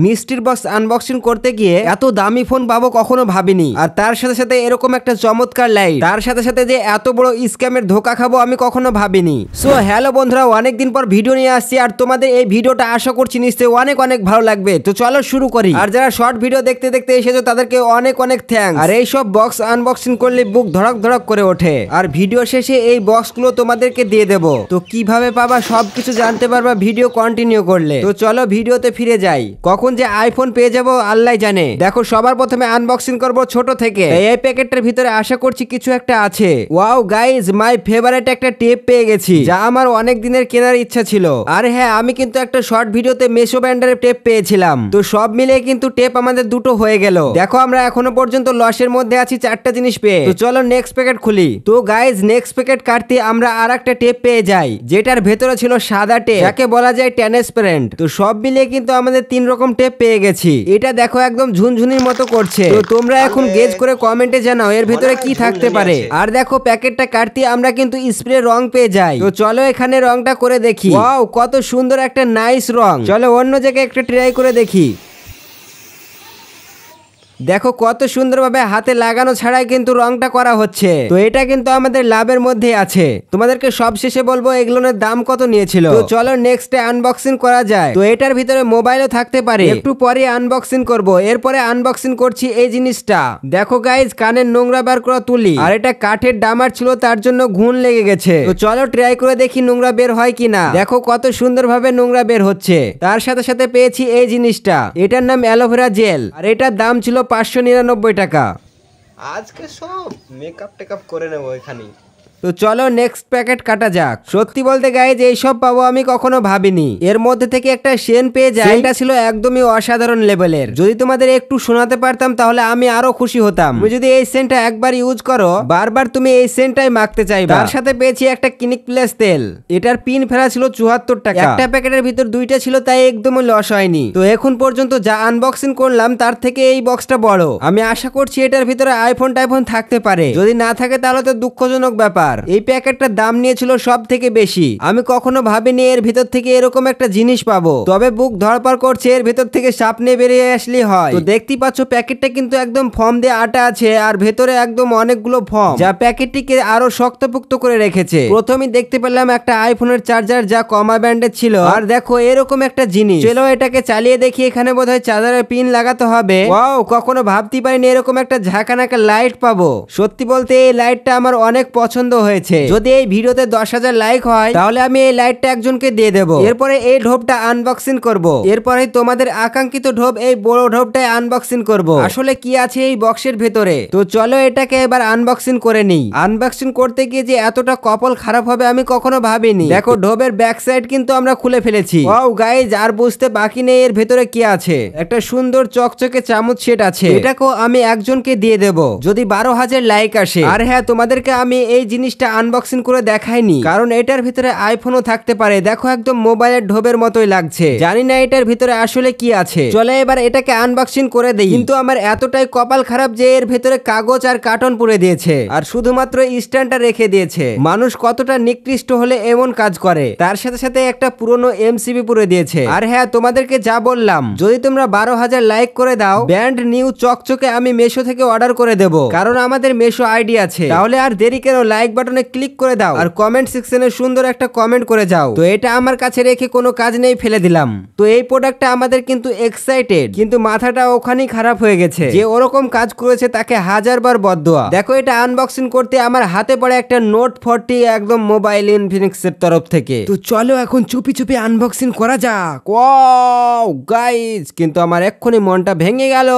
মিষ্টির box unboxing করতে গিয়ে এত দামি ফোন পাবো কখনো ভাবিনি। আর তার সাথে সাথে এরকম একটা চমৎকার লাইট, তার সাথে সাথে যে এত বড় স্ক্যামের ধোকা খাবো আমি কখনো ভাবিনি। সো হ্যালো বন্ধুরা, অনেকদিন পর ভিডিও নিয়ে আসছি আর তোমাদের এই ভিডিওটা আশা করছি নিশ্চয়ই অনেক অনেক ভালো লাগবে। তো চলো শুরু করি। আর যারা শর্ট ভিডিও দেখতে দেখতে এসেছো তাদেরকে অনেক অনেক থ্যাঙ্কস। আর এই সব বক্স আনবক্সিং করলে বুক ধড়ক ধড়ক করে ওঠে। আর ভিডিও শেষে এই বক্সগুলো তোমাদেরকে দিয়ে দেবো। তো কিভাবে পাবা সবকিছু জানতে পারবা ভিডিও কন্টিনিউ করলে। তো চলো ভিডিওতে ফিরে যাই। কখন যে আইফোন পেয়ে যাবো আল্লাহ জানে। দেখো সবার প্রথমে আনবক্সিং করবো ছোট থেকে। এই প্যাকেটটার ভিতরে আশা করছি কিছু একটা আছে। ওয়াও গাইজ, মাই ফেভারিট একটা টেপ পেয়ে গেছি, যা আমার অনেক দিনের কেনার ইচ্ছা ছিল। আর হ্যাঁ, আমি কিন্তু একটা শর্ট ভিডিওতে মেশো ব্র্যান্ডের টেপ পেয়েছিলাম। তো সব মিলে কিন্তু টেপ আমাদের দুটো হয়ে গেল। দেখো আমরা এখনো পর্যন্ত লসের মধ্যে আছি চারটা জিনিস পেয়ে। তো চলো নেক্সট প্যাকেট খুলি। তো গাইজ নেক্সট প্যাকেট কাটতে আমরা আর একটা টেপ পেয়ে যাই, যেটার ভেতরে ছিল সাদা টেপ, যাকে বলা যায় ট্রান্সপারেন্ট। তো সব মিলিয়ে কিন্তু আমাদের 3 রকম টেপ পেয়ে গেছি। এটা দেখো একদম ঝুনঝুনির মতো করছে। তো তোমরা এখন গেজ করে কমেন্টে জানাও এর ভেতরে কি থাকতে পারে। আর দেখো প্যাকেটটা কাটতে আমরা কিন্তু স্প্রে রং পেয়ে যাই। তো চলো এখানে রংটা করে দেখি। ওয়াও কত সুন্দর একটা নাইস রং। চলো অন্য জায়গায় একটা ট্রাই করে দেখি। দেখো কত সুন্দরভাবে হাতে লাগানো ছাড়াই কিন্তু রংটা করা হচ্ছে। তো এটা কিন্তু আমাদের লাভের মধ্যে আছে। তোমাদেরকে সব শেষে বলবো এগুলোর দাম কত নিয়েছিল। তো চলো নেক্সটে আনবক্সিং করা যায়। তো এটার ভিতরে মোবাইলও থাকতে পারে, একটু পরে আনবক্সিং করব। এরপরে আনবক্সিং করছি এই জিনিসটা। দেখো গাইজ কানের নোংরা বার করা তুলি, আর এটা কাঠের ডামার ছিল তার জন্য ঘুণ লেগে গেছে। তো চলো ট্রাই করে দেখি নোংরা বের হয় কিনা। দেখো কত সুন্দরভাবে নোংরা বের হচ্ছে। তার সাথে সাথে পেয়েছি এই জিনিসটা, এটার নাম অ্যালোভেরা জেল, আর এটার দাম ছিল 599 টাকা। আজকে সব মেকআপ টেকআপ করে নেবো এখানে। তো চলো নেক্সট প্যাকেট কাটা যাক। সত্যি বলতে গাইজ এইসব পাবো আমি কখনো ভাবিনি। এর মধ্যে থেকে একটা সেন পেয়ে যাই, এটা ছিল একদমই অসাধারণ লেভেলের। যদি তোমাদের একটু শোনাতে পারতাম তাহলে আমি আরো খুশি হতাম। তুমি যদি এই সেন্টটা একবার ইউজ করো বারবার তুমি এই সেন্টটাই মাখতে চাইবা। তার সাথে পেয়েছি একটা ক্লিনিক প্লাস তেল, এটার পিন ফেরা ছিল 74 টাকা। একটা প্যাকেটের ভিতর দুইটা ছিল, তাই একদমই লস হয়নি। তো এখন পর্যন্ত যা আনবক্সিং করলাম তার থেকে এই বক্সটা বড়। আমি আশা করছি এটার ভিতরে আইফোন টাইফোন থাকতে পারে, যদি না থাকে তাহলে তো দুঃখজনক ব্যাপার। এই প্যাকেটটার দাম নিয়েছিল সব থেকে বেশি। আমি কখনো ভাবিনি এর ভিতর থেকে এরকম একটা জিনিস পাবো। তবে বুক ধড়পড় করছে এর ভিতর থেকে সাপ নিয়ে বেরিয়ে আসলে হয়। তো দেখতেই পাচ্ছ প্যাকেটটা কিন্তু একদম ফর্ম দিয়ে আটা আছে, আর ভেতরে একদম অনেকগুলো ফর্ম, যা প্যাকেটটিকে আরো শক্তপোক্ত করে রেখেছে। প্রথমেই দেখতে পেলাম একটা আইফোনের চার্জার, যা কমা ব্যান্ডের ছিল। আর দেখো এরকম একটা জিনিস, চলো এটাকে চালিয়ে দেখি। এখানে বোধহয় চার্জারের পিন লাগাতে হবে। ওয়াও, কখনো ভাবতে পারিনি এরকম একটা ঝাঁকানাকা লাইট পাবো। সত্যি বলতে এই লাইটটা আমার অনেক পছন্দ হয়েছে। যদি এই ভিডিওতে 10,000 লাইক হয় তাহলে আমি এই লাইটটা একজনকে দিয়ে দেবো। এরপরে এই ঢোপটা আনবক্সিং করব। এরপরে তোমাদের আকাঙ্ক্ষিত ঢোপ, এই বড় ঢোপটাই আনবক্সিং করব। আসলে কি আছে এই বক্সের ভেতরে। তো চলো এটাকে এবার আনবক্সিং করে নিই। আনবক্সিং করতে গিয়ে যে এতটা কপাল খারাপ হবে আমি কখনো ভাবিনি। দেখো ঢোপের ব্যাক সাইড কিন্তু আমরা খুলে ফেলেছি। ওয়াও গাইজ, আর বুঝতে বাকি নেই এর ভেতরে কি আছে। একটা সুন্দর চকচকে চামচ সেট আছে, এটাকেও আমি একজনকে দিয়ে দেব যদি 12,000 লাইক আসে। আর হ্যাঁ, তোমাদেরকে আমি এই জিনিসটা আনবক্সিং করে দেখাইনি, কারণ এটার ভিতরে আইফোনও থাকতে পারে। দেখো একদম মোবাইলের ঢোবের মতোই লাগছে। জানি না এটার ভিতরে আসলে কি আছে। চলে এবার এটাকে আনবক্সিং করে দেই। কিন্তু আমার এতটাই কপাল খারাপ যে এর ভেতরে কাগজ আর কার্টন পুড়ে দিয়েছে, আর শুধুমাত্র স্ট্যান্ডটা রেখে দিয়েছে। মানুষ কতটা নিকৃষ্ট হলে এমন কাজ করে। তার সাথে সাথে একটা পুরনো এমসিবি পুড়ে দিয়েছে। আর হ্যাঁ, তোমাদেরকে যা বললাম, যদি তোমরা 12,000 লাইক করে দাও ব্র্যান্ড নিউ চকচকে আমি মেশো থেকে অর্ডার করে দেব, কারণ আমাদের মেশো আইডি আছে। তাহলে আর দেরি কেন, লাইক বাটনে ক্লিক করে দাও আর কমেন্ট সেকশনে সুন্দর একটা কমেন্ট করে যাও। তো এটা আমার কাছে রেখে কোনো কাজ নেই, ফেলে দিলাম। তো এই প্রোডাক্টটা আমাদের কিন্তু এক্সাইটেড, কিন্তু মাথাটা ওখানেই খারাপ হয়ে গেছে। যে ওরকম কাজ করেছে তাকে 1000বার বদদোয়া। দেখো এটা আনবক্সিং করতে আমার হাতে পড়ে একটা নোট 40, একদম মোবাইল ইনফিনিক্সের তরফ থেকে। তো চলো এখন চুপি চুপি আনবক্সিং করা যাক। ওয়াও গাইস, কিন্তু আমার এক্ষুনি মনটা ভেঙে গেল।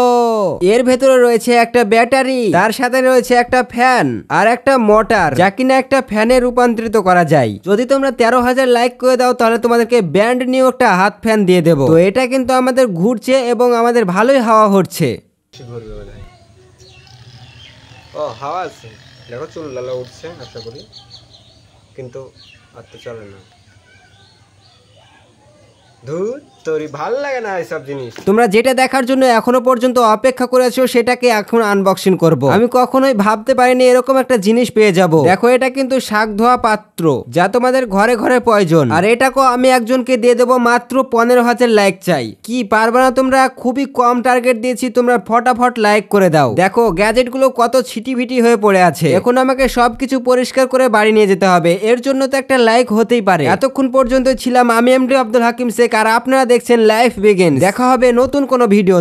এর ভেতরে রয়েছে একটা ব্যাটারি, তার সাথে রয়েছে একটা ফ্যান আর একটা মোটর, যা কিনা একটা ফ্যানে রূপান্তরিত করা যায়। যদি তোমরা 13,000 লাইক করে দাও তাহলে তোমাদেরকে ব্র্যান্ড নিউ একটা হাত ফ্যান দিয়ে দেবো। তো এটা কিন্তু আমাদের ঘুরছে এবং আমাদের ভালোই হাওয়া হচ্ছে। ও হাওয়া আছে, দেখো চুল লালা উঠছে আশা করি, কিন্তু আর তো চলে না। ধুর তোরই ভাল লাগে না এইসব জিনিস। তোমরা যেটা দেখার জন্য এখনো পর্যন্ত অপেক্ষা করেছো সেটাকে এখন আনবক্সিং করব। আমি কখনোই ভাবতে পারিনি এরকম একটা জিনিস পেয়ে যাব। দেখো এটা কিন্তু শাক ধোয়া পাত্র, যা তোমাদের ঘরে ঘরে প্রয়োজন। আর এটাকেও আমি একজনকে দিয়ে দেবো মাত্র 15,000 লাইক চাই। কি পারবে না তোমরা? খুবই কম টার্গেট দিয়েছি, তোমরা ফটাফট লাইক করে দাও। দেখো গ্যাজেট গুলো কত ছিটিভিটি হয়ে পড়ে আছে। এখন আমাকে সবকিছু পরিষ্কার করে বাড়ি নিয়ে যেতে হবে, এর জন্য তো একটা লাইক হতেই পারে। এতক্ষণ পর্যন্ত ছিলাম আমি এমডি আব্দুল হাকিম শেখ, আর আপনারা দেখছেন লাইফ বিগিনস। দেখা হবে নতুন কোনো ভিডিও।